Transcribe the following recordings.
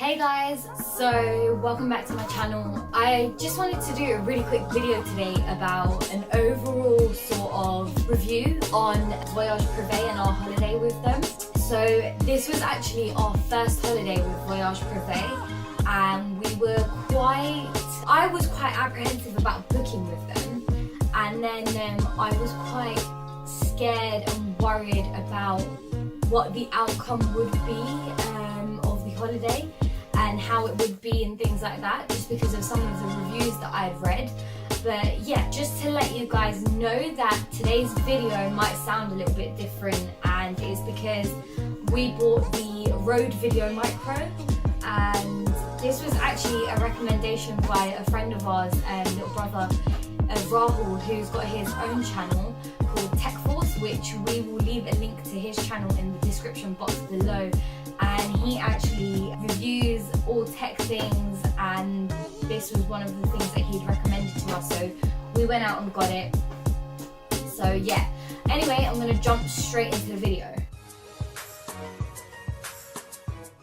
Hey guys, so welcome back to my channel. I just wanted to do a really quick video today about an overall sort of review on Voyage Prive and our holiday with them. So this was actually our first holiday with Voyage Prive, and I was quite apprehensive about booking with them, and then I was quite scared and worried about what the outcome would be of the holiday and how it would be and things like that, just because of some of the reviews that I've read. But yeah, just to let you guys know that today's video might sound a little bit different, and it's because we bought the Rode Video Micro, and this was actually a recommendation by a friend of ours, little brother Rahul, who's got his own channel called Tech Force, which we will leave a link to his channel in the description box below. And he actually reviews all tech things, and this was one of the things that he'd recommended to us, so we went out and got it. So yeah, anyway, I'm going to jump straight into the video.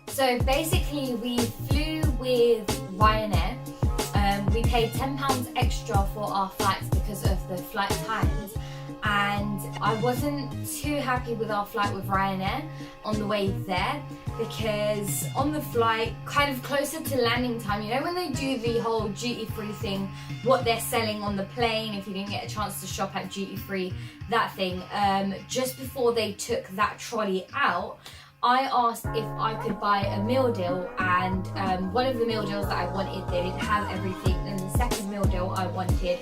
So basically we flew with Ryanair. We paid £10 extra for our flights because of the flight times, and I wasn't too happy with our flight with Ryanair on the way there, because on the flight, kind of closer to landing time, you know when they do the whole duty-free thing, what they're selling on the plane, if you didn't get a chance to shop at duty-free, that thing, just before they took that trolley out, I asked if I could buy a meal deal, and one of the meal deals that I wanted, they didn't have everything, and the second meal deal I wanted,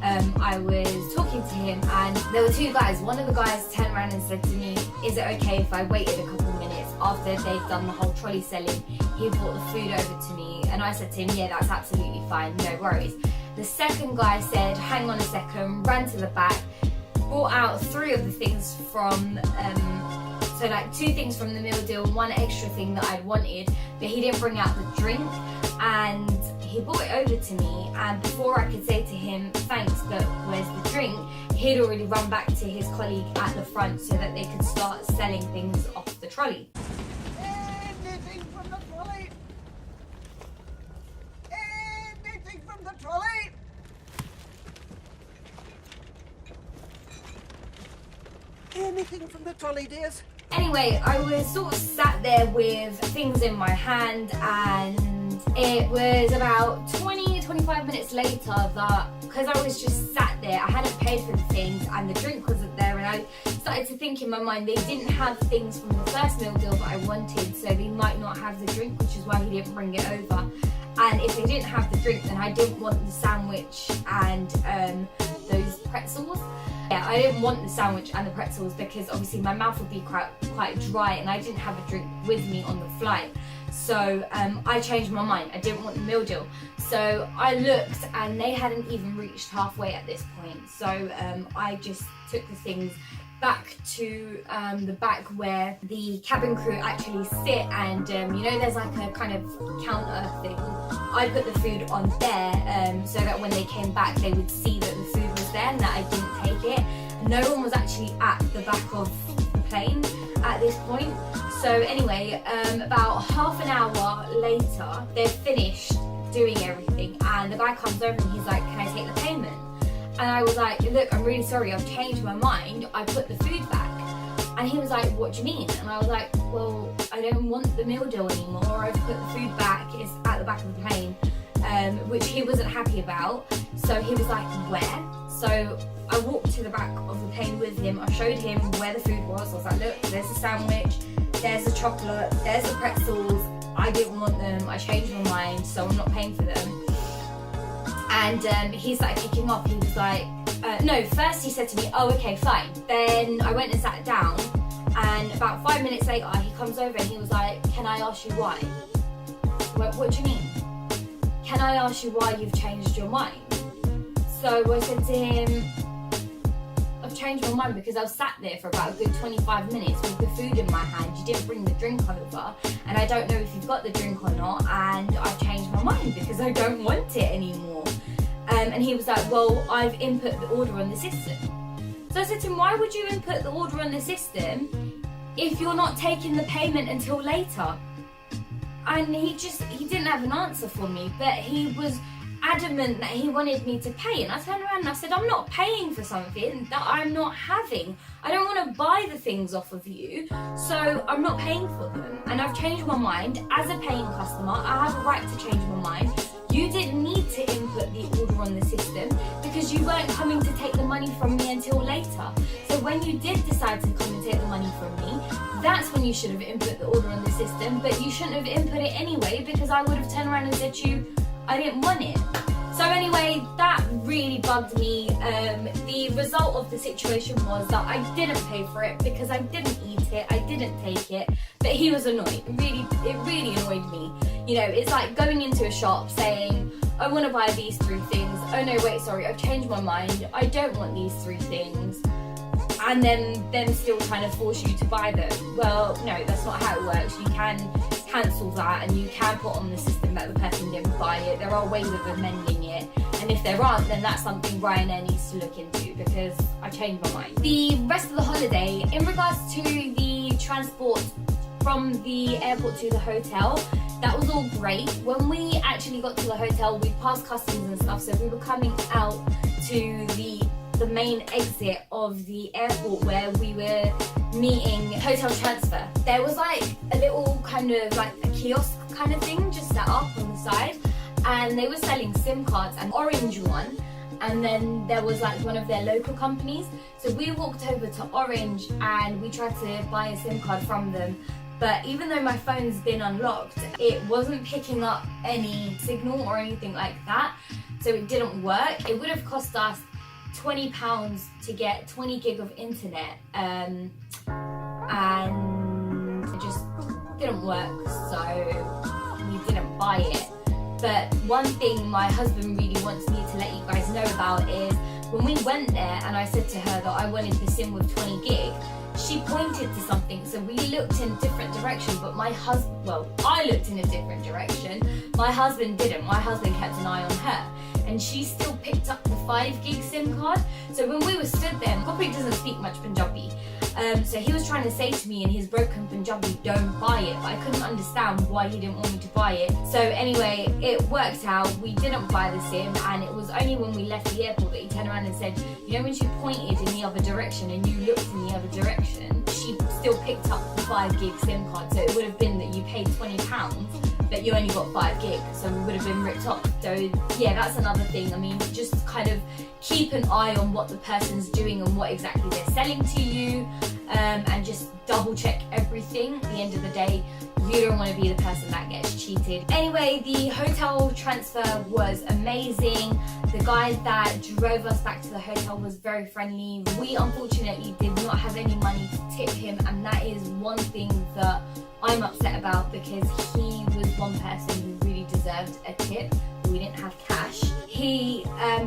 I was talking to him, and there were two guys. One of the guys turned around and said to me, is it okay if I waited a couple of minutes after they'd done the whole trolley selling? He brought the food over to me, and I said to him, yeah, that's absolutely fine, no worries. The second guy said, hang on a second, ran to the back, brought out three of the things from so like two things from the meal deal and one extra thing that I'd wanted, but he didn't bring out the drink, and he brought it over to me, and before I could say to him, thanks, but where's the drink, he'd already run back to his colleague at the front so that they could start selling things off the trolley. Anything from the trolley! Anything from the trolley! Anything from the trolley, dears? Anyway, I was sort of sat there with things in my hand, and it was about 20-25 minutes later that, because I was just sat there, I hadn't paid for the things and the drink wasn't there, and I started to think in my mind, they didn't have things from the first meal deal that I wanted, so they might not have the drink, which is why he didn't bring it over. And if they didn't have the drink, then I didn't want the sandwich and those pretzels. Yeah, I didn't want the sandwich and the pretzels because obviously my mouth would be quite dry, and I didn't have a drink with me on the flight. So I changed my mind. I didn't want the meal deal. So I looked, and they hadn't even reached halfway at this point. So I just took the things back to the back where the cabin crew actually sit, and you know there's like a kind of counter thing. I put the food on there so that when they came back they would see that the food was there and that I didn't take it. No one was actually at the back of the plane at this point. So anyway, about half an hour later they've finished doing everything, and the guy comes over and he's like, can I take the payment? And I was like, look, I'm really sorry, I've changed my mind, I put the food back. And he was like, what do you mean? And I was like, well, I don't want the meal deal anymore, I've put the food back, it's at the back of the plane, which he wasn't happy about. So he was like, where? So I walked to the back of the plane with him, I showed him where the food was, I was like, look, there's the sandwich, there's the chocolate, there's the pretzels, I didn't want them, I changed my mind, so I'm not paying for them. And he started kicking off. He was like, no, first he said to me, oh, okay, fine. Then I went and sat down, and about 5 minutes later, he comes over and he was like, can I ask you why? What do you mean? Can I ask you why you've changed your mind? So I said to him, I've changed my mind because I've sat there for about a good 25 minutes with the food in my hand. You didn't bring the drink over, and I don't know if you've got the drink or not, and I've changed my mind because I don't want it anymore. And he was like, well, I've input the order on the system. So I said to him, why would you input the order on the system if you're not taking the payment until later? And he didn't have an answer for me, but he was adamant that he wanted me to pay. And I turned around and I said, I'm not paying for something that I'm not having. I don't want to buy the things off of you, so I'm not paying for them. And I've changed my mind. As a paying customer, I have a right to change my mind. You didn't need to input the order on the system because you weren't coming to take the money from me until later. So when you did decide to come and take the money from me, that's when you should have input the order on the system, but you shouldn't have input it anyway, because I would have turned around and said to you, I didn't want it. So anyway, that really bugged me. The result of the situation was that I didn't pay for it because I didn't eat it, I didn't take it, but he was annoyed. It really annoyed me. You know, it's like going into a shop saying, I want to buy these 3 things. Oh no, wait, sorry, I've changed my mind. I don't want these 3 things. And then them still trying to force you to buy them. Well, no, that's not how it works. You can cancel that and you can put on the system that the person didn't buy it. There are ways of amending it. And if there aren't, then that's something Ryanair needs to look into, because I changed my mind. The rest of the holiday, in regards to the transport from the airport to the hotel, that was all great. When we actually got to the hotel, we passed customs and stuff, so we were coming out to the main exit of the airport where we were meeting hotel transfer. There was like a little kind of like a kiosk kind of thing just set up on the side, and they were selling SIM cards, an orange one, and then there was like one of their local companies. So we walked over to Orange and we tried to buy a SIM card from them, but even though my phone's been unlocked, it wasn't picking up any signal or anything like that, so it didn't work. It would have cost us £20 to get 20 gig of internet, and it just didn't work, so we didn't buy it. But one thing my husband really wants me to let you guys know about is when we went there and I said to her that I wanted the SIM with 20 gig, she pointed to something, so we looked in a different direction, but I looked in a different direction. My husband didn't. My husband kept an eye on her, and she still picked up the 5 gig SIM card. So when we were stood there, Gurpreet doesn't speak much Punjabi, so he was trying to say to me in his broken Punjabi, don't buy it, but I couldn't understand why he didn't want me to buy it. So anyway, it worked out. We didn't buy the SIM, and it was only when we left the airport that he turned around and said, you know, when she pointed in the other direction and you looked in the other direction, she still picked up the 5 gig SIM card. So it would have been that you paid £20, but you only got 5 gig, so we would have been ripped off. So yeah, that's another thing. I mean, just kind of keep an eye on what the person's doing and what exactly they're selling to you, and just double check everything. At the end of the day, you don't want to be the person that gets cheated. Anyway, the hotel transfer was amazing. The guy that drove us back to the hotel was very friendly. We unfortunately did not have any money to tip him, and that is one thing that I'm upset about, because he was one person who really deserved a tip. We didn't have cash. He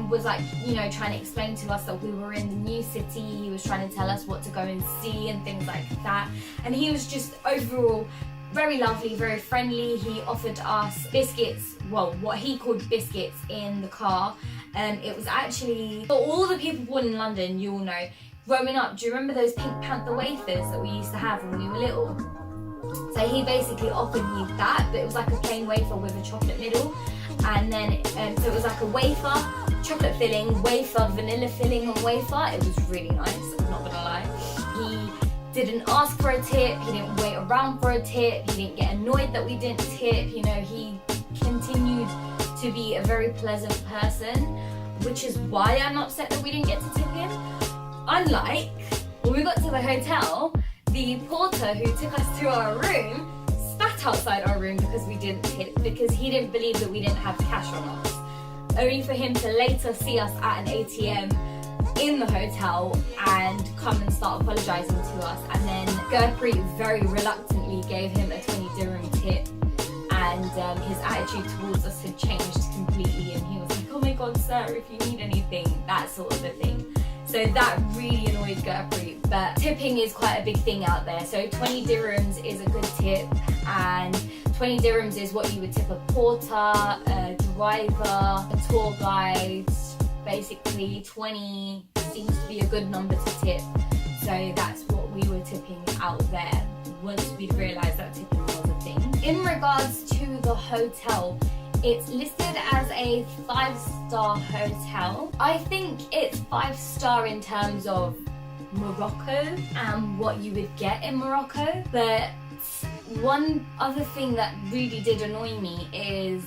was like, you know, trying to explain to us that we were in the new city. He was trying to tell us what to go and see and things like that. And he was just overall very lovely, very friendly. He offered us biscuits, well, what he called biscuits in the car. It was actually, for all the people born in London, you all know, growing up, do you remember those Pink Panther wafers that we used to have when we were little? So he basically offered me that, but it was like a plain wafer with a chocolate middle. And then, so it was like a wafer, chocolate filling, wafer, vanilla filling and wafer. It was really nice, I'm not gonna lie. He didn't ask for a tip, he didn't wait around for a tip, he didn't get annoyed that we didn't tip, you know, he continued to be a very pleasant person, which is why I'm upset that we didn't get to tip him. Unlike, when we got to the hotel, the porter who took us to our room spat outside our room because we didn't tip, because he didn't believe that we didn't have cash on us, only for him to later see us at an ATM in the hotel and come and start apologising to us. And then Gurpreet very reluctantly gave him a 20 dirham tip, and his attitude towards us had changed completely, and he was like, oh my god sir, if you need anything, that sort of a thing. So that really annoyed Gurpreet, but tipping is quite a big thing out there. So 20 dirhams is a good tip, and 20 dirhams is what you would tip a porter, a driver, a tour guide. Basically 20 seems to be a good number to tip. So that's what we were tipping out there once we'd realised that tipping was a thing. In regards to the hotel, it's listed as a 5-star hotel. I think it's 5-star in terms of Morocco and what you would get in Morocco, but one other thing that really did annoy me is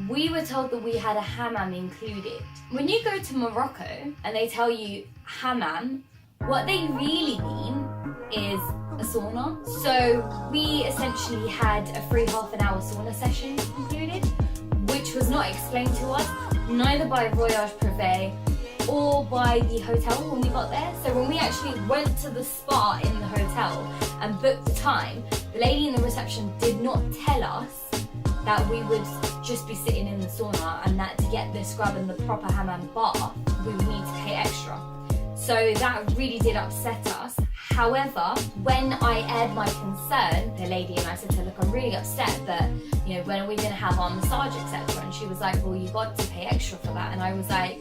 we were told that we had a hammam included. When you go to Morocco and they tell you hammam, what they really mean is a sauna. So we essentially had a free half-an-hour sauna session included, which was not explained to us, neither by Voyage Prive or by the hotel when we got there. So when we actually went to the spa in the hotel and booked the time, the lady in the reception did not tell us that we would just be sitting in the sauna and that to get the scrub and the proper hammam bath, we would need to pay extra. So that really did upset us. However, when I aired my concern, the lady and I said to her, look, I'm really upset, but when are we going to have our massage, etc. And she was like, well, you got to pay extra for that. And I was like,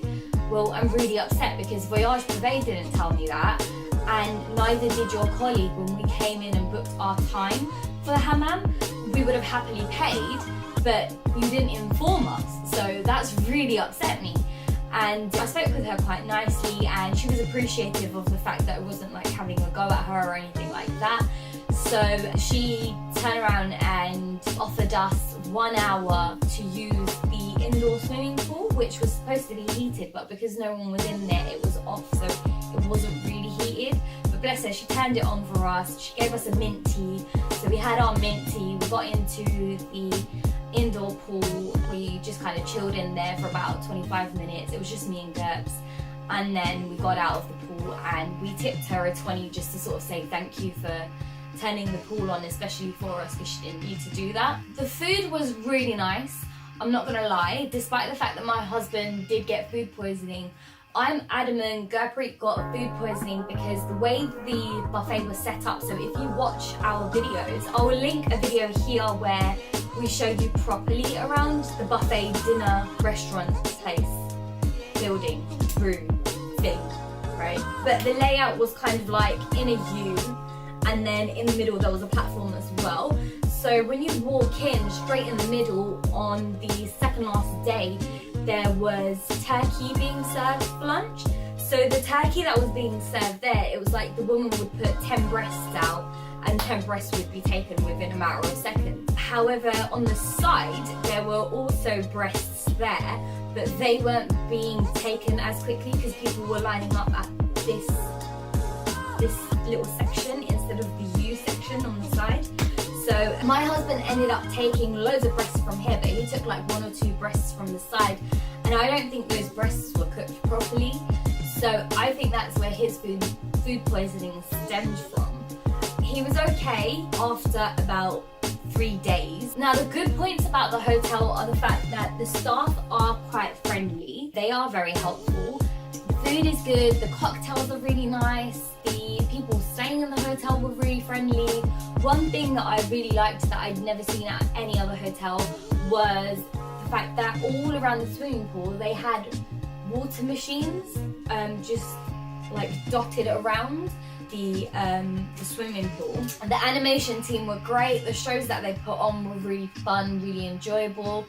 well, I'm really upset because Voyage Prive didn't tell me that, and neither did your colleague when we came in and booked our time for the hammam. We would have happily paid, but you didn't inform us. So that's really upset me. And I spoke with her quite nicely, and she was appreciative of the fact that I wasn't like having a go at her or anything like that. So she turned around and offered us 1 hour to use the indoor swimming pool, which was supposed to be heated, but because no one was in there, it was off, so it wasn't really heated. But bless her, she turned it on for us. She gave us a mint tea. So we had our mint tea, we got into the indoor pool, we just kind of chilled in there for about 25 minutes. It was just me and Gurps. And then we got out of the pool and we tipped her a 20 just to sort of say thank you for turning the pool on, especially for us, because she didn't need to do that. The food was really nice, I'm not gonna lie. Despite the fact that my husband did get food poisoning, I'm adamant Gurpreet got food poisoning because the way the buffet was set up. So if you watch our videos, I will link a video here where we show you properly around the buffet dinner restaurant place, building, room, thing, right? But the layout was kind of like in a U, and then in the middle there was a platform as well. So when you walk in, straight in the middle on the second last day, there was turkey being served for lunch. So the turkey that was being served there, it was like the woman would put 10 breasts out and 10 breasts would be taken within a matter of seconds. However, on the side, there were also breasts there, but they weren't being taken as quickly because people were lining up at this little section instead of the U section on the side. So my husband ended up taking loads of breasts from here, but he took like 1 or 2 breasts from the side, and I don't think those breasts were cooked properly. So I think that's where his food poisoning stemmed from. He was okay after about 3 days. Now the good points about the hotel are the fact that the staff are quite friendly. They are very helpful. The food is good, the cocktails are really nice, the people staying in the hotel were really friendly. One thing that I really liked that I'd never seen at any other hotel was the fact that all around the swimming pool they had water machines just like dotted around the swimming pool. And the animation team were great. The shows that they put on were really fun, really enjoyable.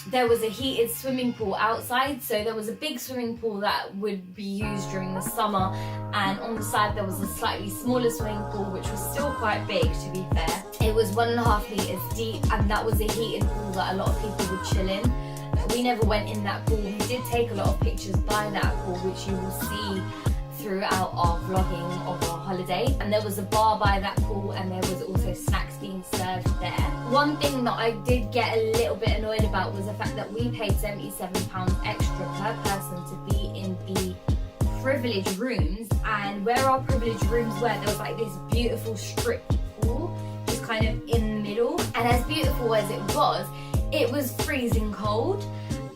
There was a heated swimming pool outside, so there was a big swimming pool that would be used during the summer, and on the side there was a slightly smaller swimming pool which was still quite big, to be fair. It was 1.5 meters deep, and that was a heated pool that a lot of people would chill in. We never went in that pool. We did take a lot of pictures by that pool, which you will see throughout our vlogging of our holiday. And there was a bar by that pool, and there was also snacks being served there. One thing that I did get a little bit annoyed about was the fact that we paid £77 extra per person to be in the privileged rooms, and where our privileged rooms were, there was like this beautiful strip pool just kind of in the middle, and as beautiful as it was freezing cold,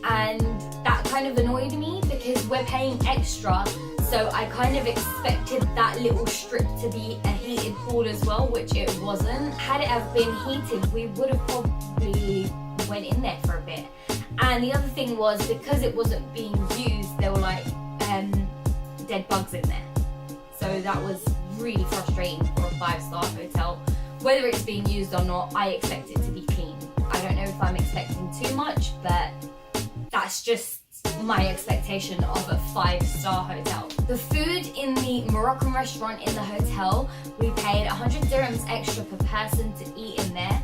and that kind of annoyed me because we're paying extra. So I kind of expected that little strip to be a heated pool as well, which it wasn't. Had it have been heated, we would have probably went in there for a bit. And the other thing was, because it wasn't being used, there were like dead bugs in there. So that was really frustrating for a 5-star hotel whether it's being used or not, I expect it to be clean. I don't know if I'm expecting too much, but that's just my expectation of a 5-star hotel. The food in the Moroccan restaurant in the hotel, we paid 100 dirhams extra per person to eat in there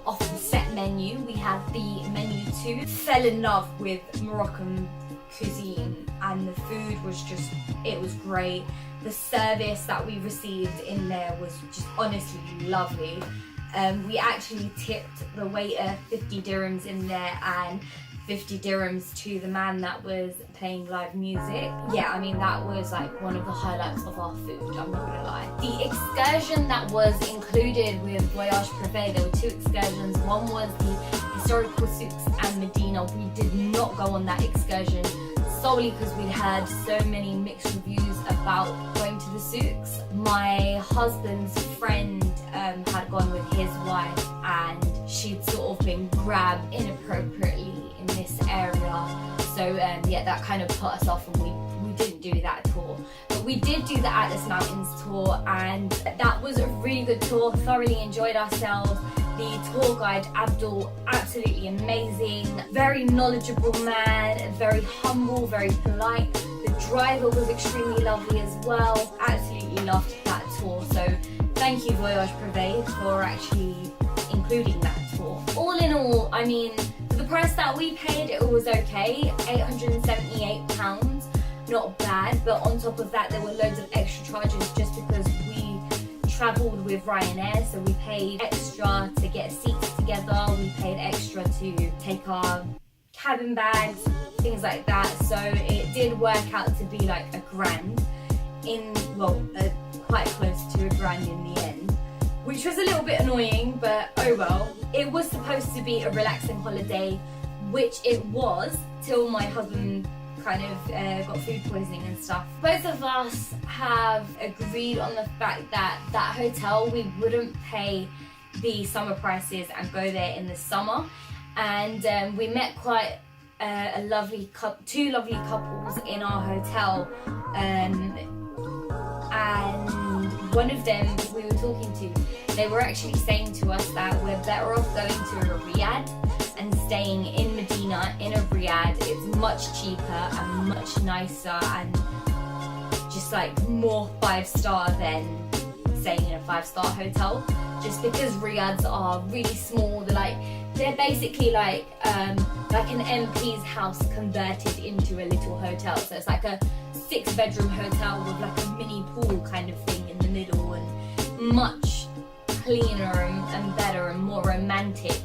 off the set menu. We had the menu too. Fell in love with Moroccan cuisine, and the food was just, it was great. The service that we received in there was just honestly lovely. We actually tipped the waiter 50 dirhams in there and 50 dirhams to the man that was playing live music. Yeah, I mean, that was like one of the highlights of our food, I'm not gonna lie. The excursion that was included with Voyage Prive, there were 2 excursions. One was the historical souks and Medina. We did not go on that excursion solely because we'd heard so many mixed reviews about going to the souks. My husband's friend had gone with his wife, and she'd sort of been grabbed inappropriately in this area, so yeah, that kind of put us off, and we didn't do that tour. But we did do the Atlas Mountains tour, and that was a really good tour. Thoroughly enjoyed ourselves. The tour guide Abdul, absolutely amazing, very knowledgeable man, very humble, very polite. The driver was extremely lovely as well. Absolutely loved that tour, so thank you Voyage Prive for actually including that tour. All in all, I mean, for the price that we paid, it was okay, £878, not bad, but on top of that there were loads of extra charges just because we travelled with Ryanair, so we paid extra to get seats together, we paid extra to take our cabin bags, things like that, so it did work out to be like £1,000 in, well, quite close to £1,000 in the end, which was a little bit annoying, but oh well. It was supposed to be a relaxing holiday, which it was, till my husband kind of got food poisoning and stuff. Both of us have agreed on the fact that that hotel, we wouldn't pay the summer prices and go there in the summer, and we met quite a lovely two lovely couples in our hotel, and one of them we were talking to, they were actually saying to us that we're better off going to a Riyadh and staying in Medina in a Riyadh. It's much cheaper and much nicer and just like more 5-star than staying in a 5-star hotel, just because Riyadhs are really small. They're basically like an MP's house converted into a little hotel. So it's like a 6-bedroom hotel with like a mini pool kind of thing in the middle, and much cleaner and better and more romantic,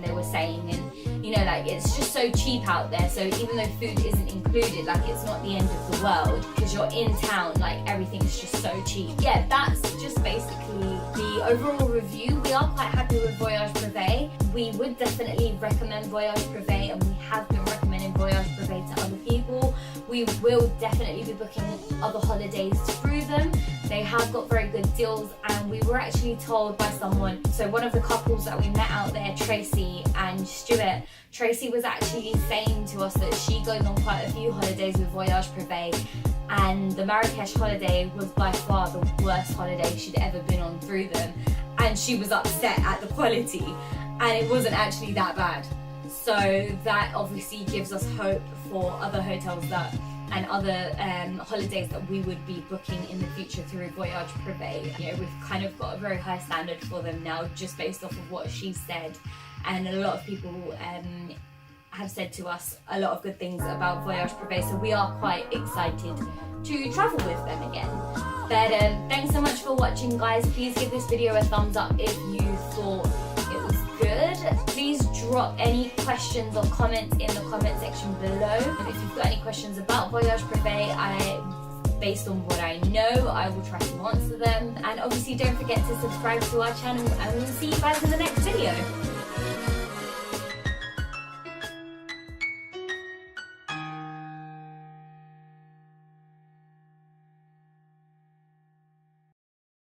they were saying. And you know, like, it's just so cheap out there, so even though food isn't included, like, it's not the end of the world because you're in town, like, everything's just so cheap. Yeah, that's just basically the overall review. We are quite happy with Voyage Prive. We would definitely recommend Voyage Prive, and we have been recommending Voyage Prive to other people. We will definitely be booking other holidays through them. They have got very good deals, and we were actually told by someone, so one of the couples that we met out there, Tracy and Stuart, Tracy was actually saying to us that she goes on quite a few holidays with Voyage Prive, and the Marrakech holiday was by far the worst holiday she'd ever been on through them, and she was upset at the quality, and it wasn't actually that bad. So that obviously gives us hope for other hotels and other holidays that we would be booking in the future through Voyage Prive. You know, we've kind of got a very high standard for them now, just based off of what she said, and a lot of people have said to us a lot of good things about Voyage Prive, so we are quite excited to travel with them again. But thanks so much for watching, guys. Please give this video a thumbs up if you thought it was good. Please drop any questions or comments in the comment section below. If you've got any questions about Voyage Prive, based on what I know, I will try to answer them. And obviously don't forget to subscribe to our channel, and we'll see you guys in the next video.